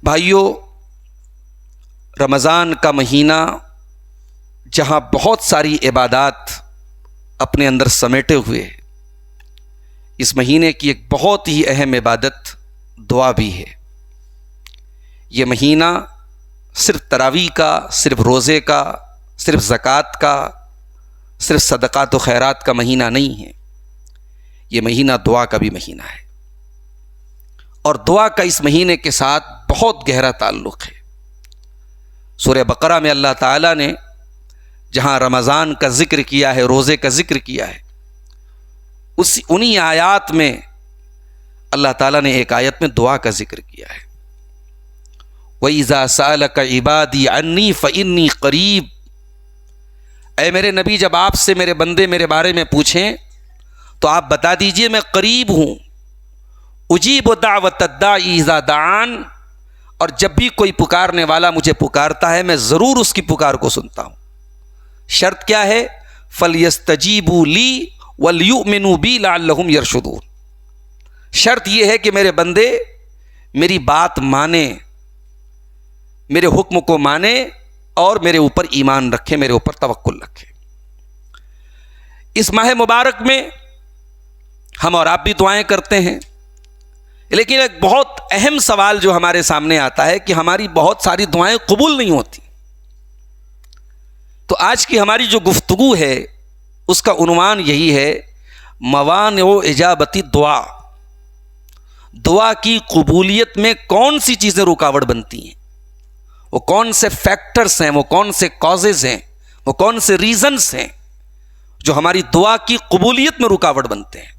بھائیوں، رمضان کا مہینہ جہاں بہت ساری عبادات اپنے اندر سمیٹے ہوئے، اس مہینے کی ایک بہت ہی اہم عبادت دعا بھی ہے۔ یہ مہینہ صرف تراویح کا، صرف روزے کا، صرف زکوٰۃ کا، صرف صدقات و خیرات کا مہینہ نہیں ہے، یہ مہینہ دعا کا بھی مہینہ ہے، اور دعا کا اس مہینے کے ساتھ بہت گہرا تعلق ہے۔ سورہ بقرہ میں اللہ تعالیٰ نے جہاں رمضان کا ذکر کیا ہے، روزے کا ذکر کیا ہے، انہی آیات میں اللہ تعالیٰ نے ایک آیت میں دعا کا ذکر کیا ہے۔ وَإِذَا سَأَلَكَ عِبَادِي عَنِّي فَإِنِّي قَرِيبٌ، اے میرے نبی، جب آپ سے میرے بندے میرے بارے میں پوچھیں تو آپ بتا دیجئے میں قریب ہوں۔ اجیب دعوت الداعی اذا دعان، اور جب بھی کوئی پکارنے والا مجھے پکارتا ہے میں ضرور اس کی پکار کو سنتا ہوں۔ شرط کیا ہے؟ فَلْيَسْتَجِيبُوا لِي وَلْيُؤْمِنُوا بِي لَعَلَّهُمْ يَرْشُدُونَ، شرط یہ ہے کہ میرے بندے میری بات مانیں، میرے حکم کو مانیں اور میرے اوپر ایمان رکھیں، میرے اوپر توکل رکھیں۔ اس ماہ مبارک میں ہم اور آپ بھی دعائیں کرتے ہیں، لیکن ایک بہت اہم سوال جو ہمارے سامنے آتا ہے کہ ہماری بہت ساری دعائیں قبول نہیں ہوتی۔ تو آج کی ہماری جو گفتگو ہے اس کا عنوان یہی ہے، موانع اجابت دعا، دعا کی قبولیت میں کون سی چیزیں رکاوٹ بنتی ہیں، وہ کون سے فیکٹرز ہیں، وہ کون سے کازز ہیں، وہ کون سے ریزنز ہیں جو ہماری دعا کی قبولیت میں رکاوٹ بنتے ہیں۔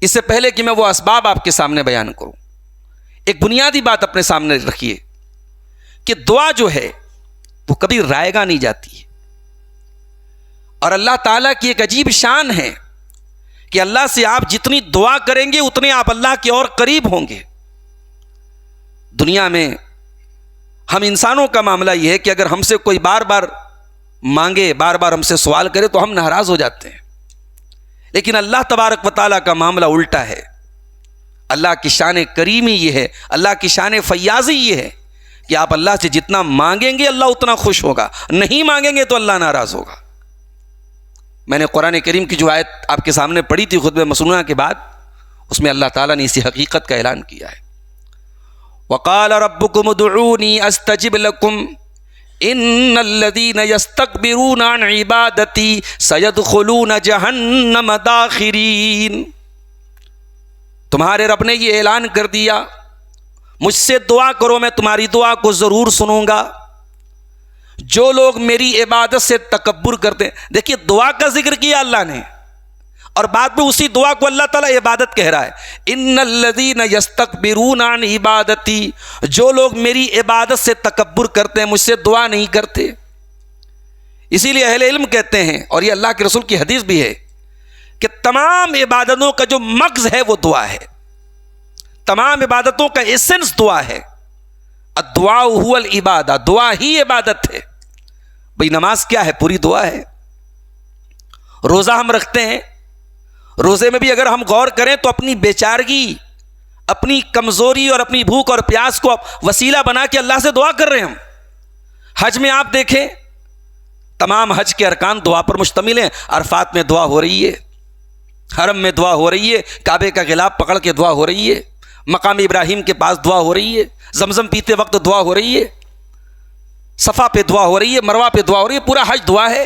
اس سے پہلے کہ میں وہ اسباب آپ کے سامنے بیان کروں، ایک بنیادی بات اپنے سامنے رکھیے کہ دعا جو ہے وہ کبھی رائے گاہ نہیں جاتی ہے، اور اللہ تعالیٰ کی ایک عجیب شان ہے کہ اللہ سے آپ جتنی دعا کریں گے اتنے آپ اللہ کے اور قریب ہوں گے۔ دنیا میں ہم انسانوں کا معاملہ یہ ہے کہ اگر ہم سے کوئی بار بار مانگے، بار بار ہم سے سوال کرے تو ہم ناراض ہو جاتے ہیں، لیکن اللہ تبارک و تعالیٰ کا معاملہ الٹا ہے۔ اللہ کی شان کریمی یہ ہے، اللہ کی شان فیاضی یہ ہے کہ آپ اللہ سے جتنا مانگیں گے اللہ اتنا خوش ہوگا، نہیں مانگیں گے تو اللہ ناراض ہوگا۔ میں نے قرآن کریم کی جو آیت آپ کے سامنے پڑھی تھی خطبہ مسنونہ کے بعد، اس میں اللہ تعالیٰ نے اسی حقیقت کا اعلان کیا ہے۔ وَقَالَ رَبُّكُمُ ادْعُونِي أَسْتَجِبْ لَكُمْ إِنَّ الَّذِينَ يَسْتَكْبِرُونَ عَنْ عِبَادَتِي سَيَدْخُلُونَ جَهَنَّمَ دَاخِرِينَ، تمہارے رب نے یہ اعلان کر دیا مجھ سے دعا کرو میں تمہاری دعا کو ضرور سنوں گا۔ جو لوگ میری عبادت سے تکبر کرتے ہیں، دیکھیے دعا کا ذکر کیا اللہ نے، اور بعد میں اسی دعا کو اللہ تعالیٰ عبادت کہہ رہا ہے۔ ان الذین یستکبرون عن عبادتی، جو لوگ میری عبادت سے تکبر کرتے ہیں، مجھ سے دعا نہیں کرتے۔ اسی لیے اہل علم کہتے ہیں، اور یہ اللہ کے رسول کی حدیث بھی ہے، کہ تمام عبادتوں کا جو مغز ہے وہ دعا ہے، تمام عبادتوں کا ایسنس دعا ہے۔ الدعاء هو العبادہ، دعا ہی عبادت ہے۔ بھئی نماز کیا ہے؟ پوری دعا ہے۔ روزہ ہم رکھتے ہیں، روزے میں بھی اگر ہم غور کریں تو اپنی بیچارگی، اپنی کمزوری اور اپنی بھوک اور پیاس کو وسیلہ بنا کے اللہ سے دعا کر رہے ہیں ہم۔ حج میں آپ دیکھیں تمام حج کے ارکان دعا پر مشتمل ہیں، عرفات میں دعا ہو رہی ہے، حرم میں دعا ہو رہی ہے، کعبے کا غلاف پکڑ کے دعا ہو رہی ہے، مقام ابراہیم کے پاس دعا ہو رہی ہے، زمزم پیتے وقت دعا ہو رہی ہے، صفا پہ دعا ہو رہی ہے، مروہ پہ دعا ہو رہی ہے، پورا حج دعا ہے۔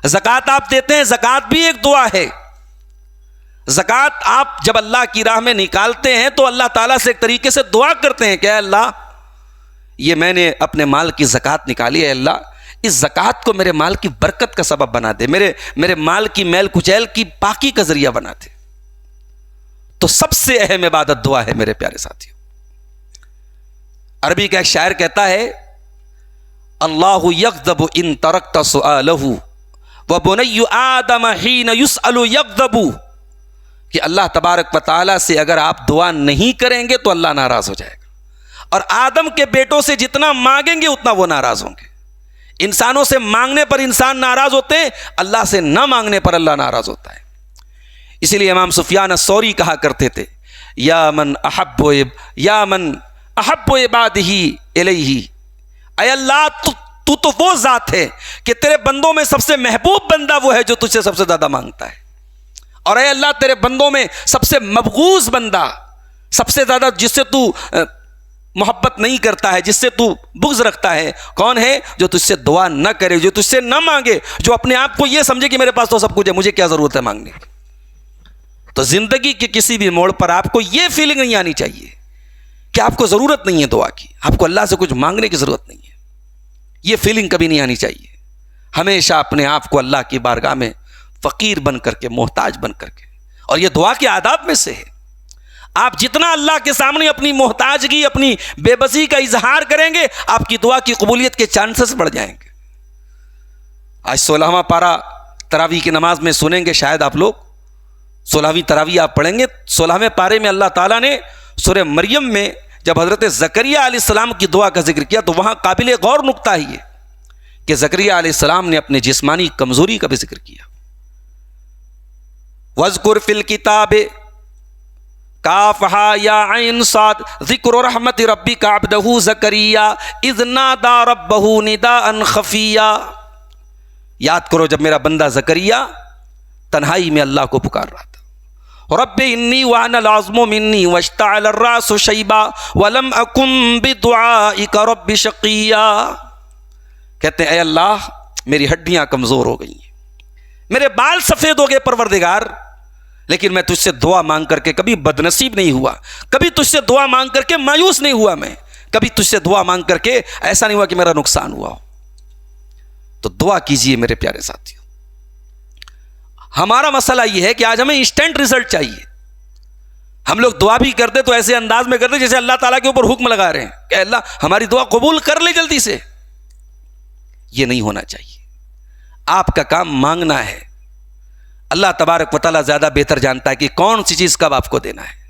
زکوٰۃ آپ دیتے ہیں، زکوٰۃ بھی ایک دعا ہے۔ زکوٰۃ آپ جب اللہ کی راہ میں نکالتے ہیں تو اللہ تعالیٰ سے ایک طریقے سے دعا کرتے ہیں کہ اے اللہ، یہ میں نے اپنے مال کی زکوٰۃ نکالی ہے، اللہ اس زکوٰۃ کو میرے مال کی برکت کا سبب بنا دے، میرے مال کی میل کچیل کی پاکی کا ذریعہ بنا دے۔ تو سب سے اہم عبادت دعا ہے میرے پیارے ساتھیوں۔ عربی کا ایک شاعر کہتا ہے، اللہ یغضب ان ترکت سؤالہ وبنی آدم حین یسأل یغضب، کہ اللہ تبارک و تعالیٰ سے اگر آپ دعا نہیں کریں گے تو اللہ ناراض ہو جائے گا، اور آدم کے بیٹوں سے جتنا مانگیں گے اتنا وہ ناراض ہوں گے۔ انسانوں سے مانگنے پر انسان ناراض ہوتے ہیں، اللہ سے نہ مانگنے پر اللہ ناراض ہوتا ہے۔ اسی لیے امام سفیان الثوری کہا کرتے تھے، یا من احب عبادہ الیہ، اے اللہ تو وہ ذات ہے کہ تیرے بندوں میں سب سے محبوب بندہ وہ ہے جو تجھ سے سب سے زیادہ مانگتا ہے، اور اے اللہ تیرے بندوں میں سب سے مبغوض بندہ، سب سے زیادہ جس سے تو محبت نہیں کرتا ہے، جس سے تو بغض رکھتا ہے، کون ہے؟ جو تجھ سے دعا نہ کرے، جو تجھ سے نہ مانگے، جو اپنے آپ کو یہ سمجھے کہ میرے پاس تو سب کچھ ہے، مجھے کیا ضرورت ہے مانگنے کی۔ تو زندگی کے کسی بھی موڑ پر آپ کو یہ فیلنگ نہیں آنی چاہیے کہ آپ کو ضرورت نہیں ہے دعا کی، آپ کو اللہ سے کچھ مانگنے کی ضرورت نہیں ہے، یہ فیلنگ کبھی نہیں آنی چاہیے۔ ہمیشہ اپنے آپ کو اللہ کی بارگاہ میں فقیر بن کر کے، محتاج بن کر کے، اور یہ دعا کے آداب میں سے ہے۔ آپ جتنا اللہ کے سامنے اپنی محتاجگی، اپنی بے بسی کا اظہار کریں گے، آپ کی دعا کی قبولیت کے چانسز بڑھ جائیں گے۔ آج 16واں پارہ تراویح کی نماز میں سنیں گے، شاید آپ لوگ 16ویں تراویح آپ پڑھیں گے، 16ویں پارے میں اللہ تعالیٰ نے سورہ مریم میں جب حضرت زکریا علیہ السلام کی دعا کا ذکر کیا تو وہاں قابل غور نکتہ ہی ہے کہ زکریا علیہ السلام نے اپنے جسمانی کمزوری کا بھی ذکر کیا۔ وَاذْكُرْ فِي الْكِتَابِ کافہا یا عین صاد ذکر رحمت ربک عبدہ زکریا اذ نادى ربہ نداء خفیا۔ یاد کرو جب میرا بندہ زکریا تنہائی میں اللہ کو پکار رہا تھا، رب انی وہن العظم منی واشتعل الراس شیبا ولم اکن بدعائک رب شقیا۔ کہتے ہیں اے اللہ میری ہڈیاں کمزور ہو گئی ہیں، میرے بال سفید ہو گئے پروردگار، لیکن میں تجھ سے دعا مانگ کر کے کبھی بدنصیب نہیں ہوا، کبھی تجھ سے دعا مانگ کر کے مایوس نہیں ہوا، میں کبھی تجھ سے دعا مانگ کر کے ایسا نہیں ہوا کہ میرا نقصان ہوا ہو۔ تو دعا کیجئے میرے پیارے ساتھیوں۔ ہمارا مسئلہ یہ ہے کہ آج ہمیں انسٹنٹ رزلٹ چاہیے۔ ہم لوگ دعا بھی کرتے تو ایسے انداز میں کرتے جیسے اللہ تعالیٰ کے اوپر حکم لگا رہے ہیں کہ اللہ ہماری دعا قبول کر لے جلدی سے۔ یہ نہیں ہونا چاہیے۔ آپ کا کام مانگنا ہے، اللہ تبارک و تعالیٰ زیادہ بہتر جانتا ہے کہ کون سی چیز کب آپ کو دینا ہے۔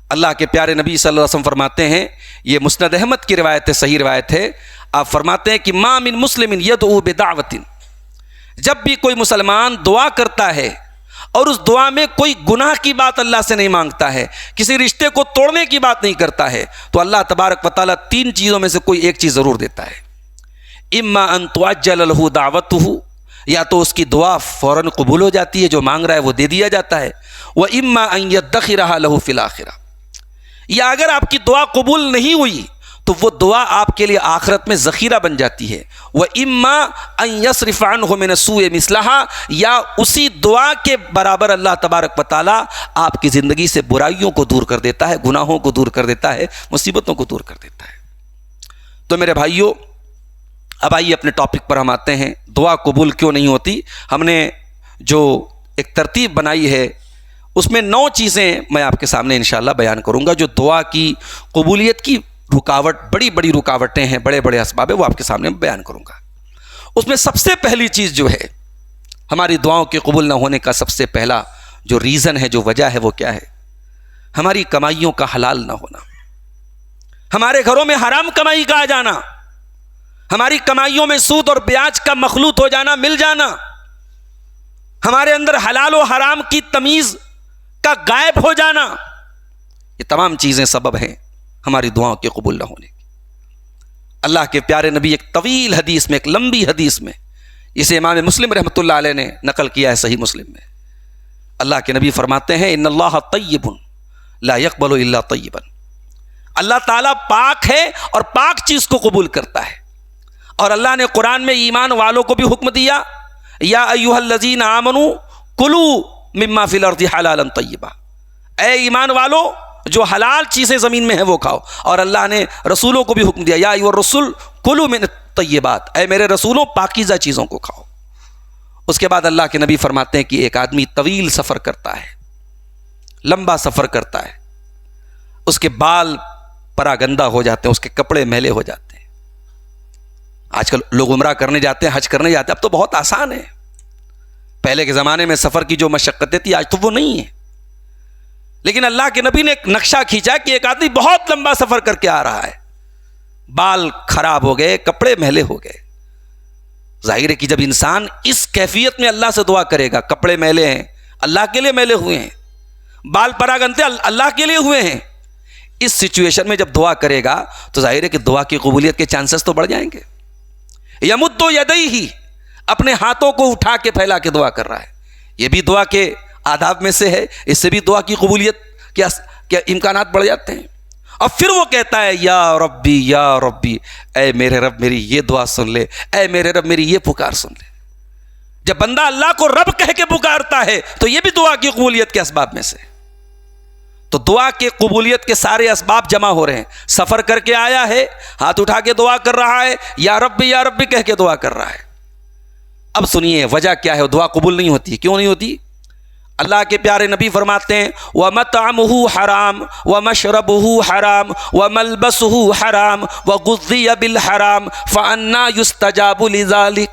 اللہ کے پیارے نبی صلی اللہ علیہ وسلم فرماتے ہیں، یہ مسند احمد کی روایت ہے، صحیح روایت ہے، آپ فرماتے ہیں کہ ما من مسلم یدعو بدعوۃ، جب بھی کوئی مسلمان دعا کرتا ہے اور اس دعا میں کوئی گناہ کی بات اللہ سے نہیں مانگتا ہے، کسی رشتے کو توڑنے کی بات نہیں کرتا ہے، تو اللہ تبارک و تعالیٰ تین چیزوں میں سے کوئی ایک چیز ضرور دیتا ہے۔ اما ان تعجل له دعوته، یا تو اس کی دعا فوراً قبول ہو جاتی ہے، جو مانگ رہا ہے وہ دے دیا جاتا ہے، وَإِمَّا أَن يَدَّخِرَهَا لَهُ فِي الْآخِرَةِ، یا اگر آپ کی دعا قبول نہیں ہوئی تو وہ دعا آپ کے لیے آخرت میں ذخیرہ بن جاتی ہے، وَإِمَّا أَن يَصْرِفَ عَنْهُ مِنَ السُّوءِ مِثْلَهَا، یا اسی دعا کے برابر اللہ تبارک و تعالیٰ آپ کی زندگی سے برائیوں کو دور کر دیتا ہے، گناہوں کو دور کر دیتا ہے، مصیبتوں کو دور کر دیتا ہے۔ تو میرے بھائیوں، اب آئیے اپنے ٹاپک پر ہم آتے ہیں، دعا قبول کیوں نہیں ہوتی۔ ہم نے جو ایک ترتیب بنائی ہے اس میں 9 چیزیں میں آپ کے سامنے انشاءاللہ بیان کروں گا جو دعا کی قبولیت کی رکاوٹ، بڑی بڑی رکاوٹیں ہیں، بڑے بڑے اسباب ہیں، وہ آپ کے سامنے بیان کروں گا۔ اس میں سب سے پہلی چیز جو ہے ہماری دعاؤں کے قبول نہ ہونے کا سب سے پہلا جو ریزن ہے، جو وجہ ہے، وہ کیا ہے؟ ہماری کمائیوں کا حلال نہ ہونا، ہمارے گھروں میں حرام کمائی کا آ جانا، ہماری کمائیوں میں سود اور بیاج کا مخلوط ہو جانا، مل جانا، ہمارے اندر حلال و حرام کی تمیز کا غائب ہو جانا، یہ تمام چیزیں سبب ہیں ہماری دعاؤں کے قبول نہ ہونے کی۔ اللہ کے پیارے نبی ایک طویل حدیث میں، ایک لمبی حدیث میں، اسے امام مسلم رحمۃ اللہ علیہ نے نقل کیا ہے صحیح مسلم میں، اللہ کے نبی فرماتے ہیں ان اللہ طیب لا یقبل الا طیبا، اللہ تعالیٰ پاک ہے اور پاک چیز کو قبول کرتا ہے۔ اور اللہ نے قرآن میں ایمان والوں کو بھی حکم دیا، یا ایھا الذین آمنوا کلوا مما فی الارض حلالا طیبا، اے ایمان والو جو حلال چیزیں زمین میں ہیں وہ کھاؤ۔ اور اللہ نے رسولوں کو بھی حکم دیا، یا ایھا الرسل کلوا من الطیبات، اے میرے رسولوں پاکیزہ چیزوں کو کھاؤ۔ اس کے بعد اللہ کے نبی فرماتے ہیں کہ ایک آدمی طویل سفر کرتا ہے، لمبا سفر کرتا ہے، اس کے بال پراگندہ ہو جاتے ہیں، اس کے کپڑے میلے ہو جاتے ہیں۔ آج کل لوگ عمرہ کرنے جاتے ہیں، حج کرنے جاتے ہیں، اب تو بہت آسان ہے، پہلے کے زمانے میں سفر کی جو مشقتیں تھی آج تو وہ نہیں ہے، لیکن اللہ کے نبی نے ایک نقشہ کھینچا کہ ایک آدمی بہت لمبا سفر کر کے آ رہا ہے، بال خراب ہو گئے، کپڑے میلے ہو گئے۔ ظاہر ہے کہ جب انسان اس کیفیت میں اللہ سے دعا کرے گا، کپڑے میلے ہیں، اللہ کے لیے میلے ہوئے ہیں، بال پراگندے اللہ کے لیے ہوئے ہیں. اس سچویشن میں جب دعا کرے گا تو ظاہر ہے کہ دعا کی قبولیت کے چانسز تو بڑھ جائیں گے. یمد یدیہ، اپنے ہاتھوں کو اٹھا کے پھیلا کے دعا کر رہا ہے. یہ بھی دعا کے آداب میں سے ہے. اس سے بھی دعا کی قبولیت کے امکانات بڑھ جاتے ہیں. اور پھر وہ کہتا ہے یا ربی، اے میرے رب میری یہ دعا سن لے، اے میرے رب میری یہ پکار سن لے. جب بندہ اللہ کو رب کہہ کے پکارتا ہے تو یہ بھی دعا کی قبولیت کے اسباب میں سے. تو دعا کے قبولیت کے سارے اسباب جمع ہو رہے ہیں. سفر کر کے آیا ہے، ہاتھ اٹھا کے دعا کر رہا ہے، یا ربی کہہ کے دعا کر رہا ہے. اب سنیے وجہ کیا ہے دعا قبول نہیں ہوتی. کیوں نہیں ہوتی؟ اللہ کے پیارے نبی فرماتے ہیں وَمَطْعَمُهُ حرام وَمَشْرَبُهُ حرام وَمَلْبَسُهُ حرام وَغُذِّيَ بِالْحَرام فَأَنَّا يُسْتَجَابُ لِذَلِكَ.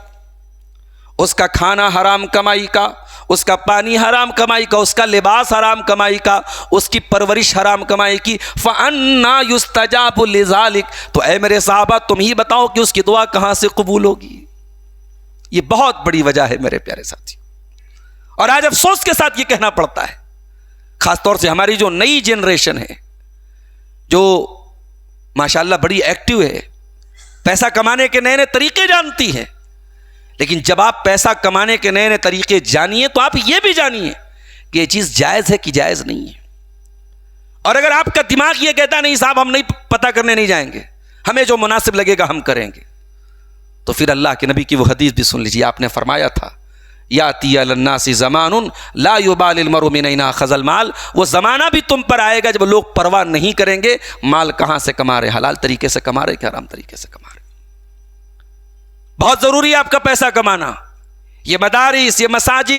اس کا کھانا حرام کمائی کا، اس کا پانی حرام کمائی کا، اس کا لباس حرام کمائی کا، اس کی پرورش حرام کمائی کی. فَأَنَّا يُسْتَجَابُ لِذَلِكَ. تو اے میرے صحابہ تم ہی بتاؤ کہ اس کی دعا کہاں سے قبول ہوگی. یہ بہت بڑی وجہ ہے میرے پیارے ساتھی. اور آج افسوس کے ساتھ یہ کہنا پڑتا ہے، خاص طور سے ہماری جو نئی جنریشن ہے جو ماشاءاللہ بڑی ایکٹیو ہے، پیسہ کمانے کے نئے نئے طریقے جانتی ہے. لیکن جب آپ پیسہ کمانے کے نئے نئے طریقے جانیے تو آپ یہ بھی جانیے کہ یہ چیز جائز ہے کہ جائز نہیں ہے. اور اگر آپ کا دماغ یہ کہتا نہیں صاحب ہم نہیں پتہ کرنے نہیں جائیں گے، ہمیں جو مناسب لگے گا ہم کریں گے، تو پھر اللہ کے نبی کی وہ حدیث بھی سن لیجیے. آپ نے فرمایا تھا یاتی علی الناس زمان لا یبالی المرء من این اخذ المال. وہ زمانہ بھی تم پر آئے گا جب لوگ پرواہ نہیں کریں گے مال کہاں سے کما رہے، حلال طریقے سے کما رہے کہ حرام طریقے سے کما رہے. بہت ضروری ہے آپ کا پیسہ کمانا. یہ مدارس، یہ مساجد